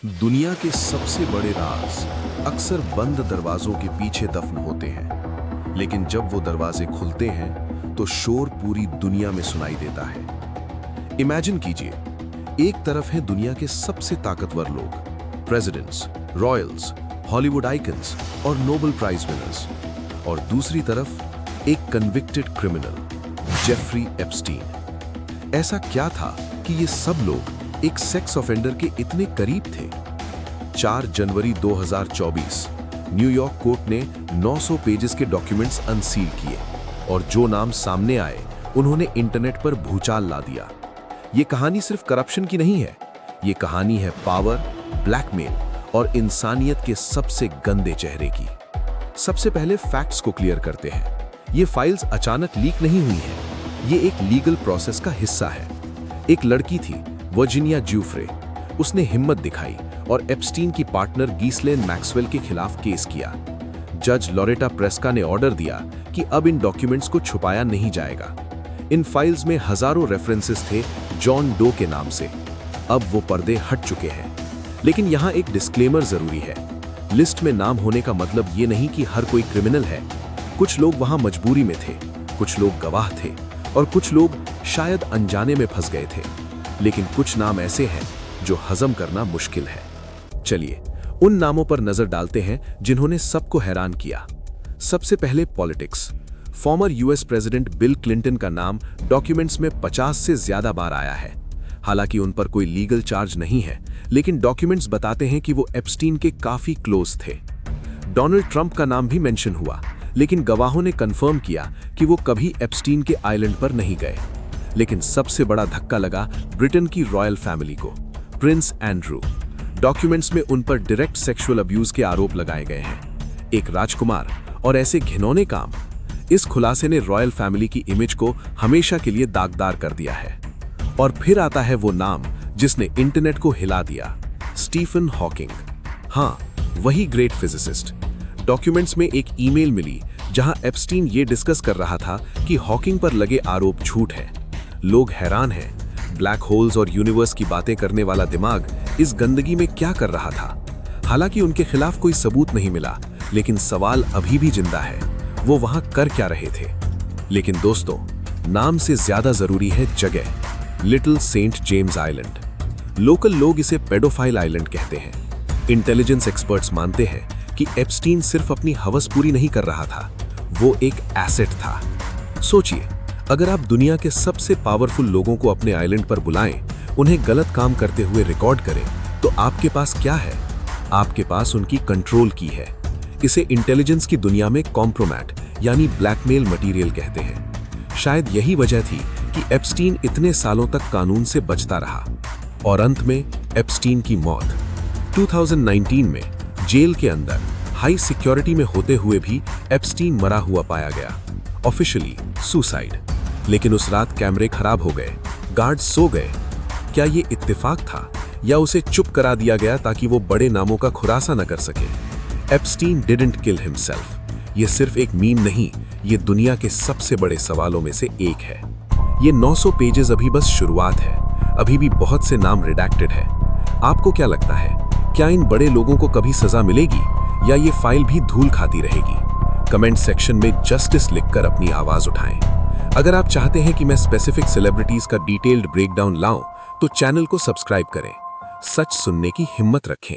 दुनिया के सबसे बड़े राज अक्सर बंद दरवाजों के पीछे दफन होते हैं, लेकिन जब वो दरवाजे खुलते हैं तो शोर पूरी दुनिया में सुनाई देता है। इमेजिन कीजिए, एक तरफ है दुनिया के सबसे ताकतवर लोग, प्रेसिडेंट्स, रॉयल्स, हॉलीवुड आइकन्स और नोबेल प्राइज विनर्स, और दूसरी तरफ एक कन्विक्टेड क्रिमिनल, जेफरी एप्स्टीन। ऐसा क्या था कि ये सब लोग एक सेक्स ऑफेंडर के इतने करीब थे? 4 जनवरी 2024 न्यूयॉर्क कोर्ट ने 900 पेजेस के डॉक्यूमेंट्स अनसील किए, और जो नाम सामने आए उन्होंने इंटरनेट पर भूचाल ला दिया। ये कहानी सिर्फ करप्शन की नहीं है, ये कहानी है पावर, ब्लैकमेल और इंसानियत के सबसे गंदे चेहरे की। सबसे पहले फैक्ट्स को क्लियर करते हैं। ये फाइल्स अचानक लीक नहीं हुई हैं, ये एक लीगल प्रोसेस का हिस्सा है। एक लड़की थी, वर्जीनिया ज्यूफ्रे। उसने हिम्मत दिखाई और एप्स्टीन की पार्टनर गीसलेन मैक्सवेल के खिलाफ केस किया। जज लोरेटा प्रेस्का ने ऑर्डर दिया कि अब इन डॉक्यूमेंट्स को छुपाया नहीं जाएगा। इन फाइल्स में हजारों रेफरेंसेस थे जॉन डो के नाम से। अब वो पर्दे हट चुके हैं, लेकिन यहाँ एक डिस्क्लेमर जरूरी है। लिस्ट में नाम होने का मतलब ये नहीं कि हर कोई क्रिमिनल है। कुछ लोग वहां मजबूरी में थे, कुछ लोग गवाह थे, और कुछ लोग शायद अनजाने में फंस गए थे। लेकिन कुछ नाम ऐसे हैं जो हजम करना मुश्किल है। चलिए उन नामों पर नजर डालते हैं जिन्होंने सबको हैरान किया। सबसे पहले politics. Former US president bill Clinton का नाम डॉक्यूमेंट्स में 50 से ज्यादा बार आया है। हालांकि उन पर कोई लीगल चार्ज नहीं है, लेकिन डॉक्यूमेंट्स बताते हैं कि वो एप्स्टीन के काफी क्लोज थे। डोनाल्ड ट्रंप का नाम भी मेंशन हुआ, लेकिन गवाहों ने कंफर्म किया कि वो कभी एप्स्टीन के आइलैंड पर नहीं गए। लेकिन सबसे बड़ा धक्का लगा ब्रिटेन की रॉयल फैमिली को, प्रिंस एंड्रू। डॉक्यूमेंट्स में उन पर डायरेक्ट सेक्सुअल अब्यूज के आरोप लगाए गए हैं। एक राजकुमार और ऐसे घिनौने काम। इस खुलासे ने रॉयल फैमिली की इमेज को हमेशा के लिए दागदार कर दिया है। और फिर आता है वो नाम जिसने इंटरनेट को हिला दिया, स्टीफन हॉकिंग। हाँ, वही ग्रेट फिजिसिस्ट। डॉक्यूमेंट्स में एक ईमेल मिली जहां एप्स्टीन ये डिस्कस कर रहा था कि हॉकिंग पर लगे आरोप झूठ है। लोग हैरान हैं, ब्लैक होल्स और यूनिवर्स की बातें करने वाला दिमाग इस गंदगी में क्या कर रहा था? हालांकि उनके खिलाफ कोई सबूत नहीं मिला, लेकिन सवाल अभी भी जिंदा है, वो वहां कर क्या रहे थे? लेकिन दोस्तों, नाम से ज्यादा जरूरी है जगह। Little saint James island. Local लोग इसे पेडोफाइल आइलैंड कहते हैं। इंटेलिजेंस एक्सपर्ट्स मानते हैं कि एप्स्टीन सिर्फ अपनी हवस पूरी नहीं कर रहा था, वो एक एसेट था। सोचिए, अगर आप दुनिया के सबसे पावरफुल लोगों को अपने आइलैंड पर बुलाएं, उन्हें गलत काम करते हुए रिकॉर्ड करें, तो आपके पास क्या है? आपके पास उनकी कंट्रोल की है। इसे इंटेलिजेंस की दुनिया में कॉम्प्रोमैट यानी ब्लैकमेल मटेरियल कहते हैं। शायद यही वजह थी कि एप्स्टीन इतने सालों तक कानून से बचता रहा। और अंत में एप्स्टीन की मौत 2019 में जेल के अंदर हाई सिक्योरिटी में होते हुए भी एप्स्टीन मरा हुआ पाया गया। Officially suicide. लेकिन उस रात कैमरे खराब हो गए, गार्ड सो गए। क्या ये इत्तेफाक था या उसे चुप करा दिया गया ताकि वो बड़े नामों का खुलासा न कर सके? Epstein didn't kill himself. ये सिर्फ एक मीम नहीं, ये दुनिया के सबसे बड़े सवालों में से एक है। ये 900 पेजेस अभी बस शुरुआत है। अभी भी बहुत से नाम रिडैक्टेड है। आपको क्या लगता है, क्या इन बड़े लोगों को कभी सजा मिलेगी या ये फाइल भी धूल खाती रहेगी? कमेंट सेक्शन में जस्टिस लिखकर अपनी आवाज उठाएं। अगर आप चाहते हैं कि मैं स्पेसिफिक सेलिब्रिटीज का डिटेल्ड ब्रेकडाउन लाऊं, तो चैनल को सब्सक्राइब करें। सच सुनने की हिम्मत रखें।